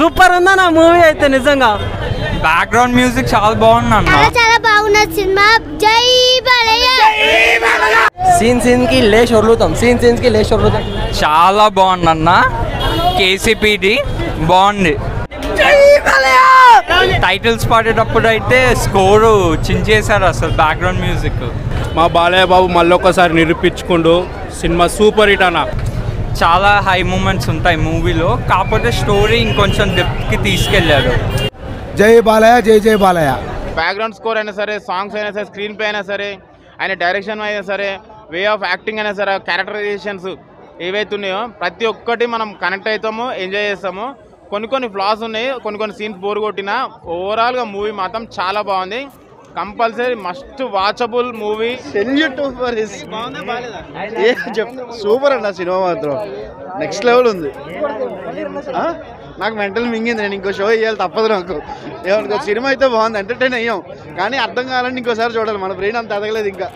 Super ఉందా నా movie అయితే నిజంగా. బ్యాక్గ్రౌండ్ మ్యూజిక్ చాలా బాగుంది అన్న. చాలా బాగున్నది సినిమా. జై బాలయ్య. సీన్ కి లేచి వదులుతాం. సీన్స్ కి లేచి వదులుతాం. చాలా బాగుంది అన్న. కేసీపీడి బాగుంది. టైటిల్స్ పాడేటప్పుడు అయితే స్కోరు చించేశారు అసలు. బ్యాక్గ్రౌండ్ మ్యూజిక్ మా బాలయ్య బాబు మళ్ళొకసారి నిరూపించుకుంటూ సినిమా సూపర్ హిట్ అన్న. చాలా హై మూమెంట్స్ ఉంటాయి మూవీలో, కాకపోతే స్టోరీ ఇంకొంచెం డెప్త్కి తీసుకెళ్ళారు. జై బాలయ్య, జై జై బాలయ్య. బ్యాక్గ్రౌండ్ స్కోర్ అయినా సరే, సాంగ్స్ అయినా సరే, స్క్రీన్ ప్లే అయినా సరే, ఆయన డైరెక్షన్ అయినా సరే, వే ఆఫ్ యాక్టింగ్ అయినా సరే, క్యారెక్టరైజేషన్స్ ఏవైతే ఉన్నాయో ప్రతి ఒక్కటి మనం కనెక్ట్ అవుతాము, ఎంజాయ్ చేస్తాము. కొన్ని ఫ్లాస్ ఉన్నాయి, కొన్ని సీన్స్ బోర్ కొట్టినా ఓవరాల్గా మూవీ మాత్రం చాలా బాగుంది. Compulsory must watchable movie. Super అన్న సినిమా మాత్రం నెక్స్ట్ లెవెల్ ఉంది. నాకు మెంటల్ మింగింది. నేను ఇంకో షో వేయాలి తప్పదు నాకు. ఏమనుకో సినిమా అయితే బాగుంది, ఎంటర్టైన్ అయ్యాం. కానీ అర్థం కావాలని ఇంకోసారి చూడాలి. మన బ్రెయిన్ అంత ఎదగలేదు ఇంకా.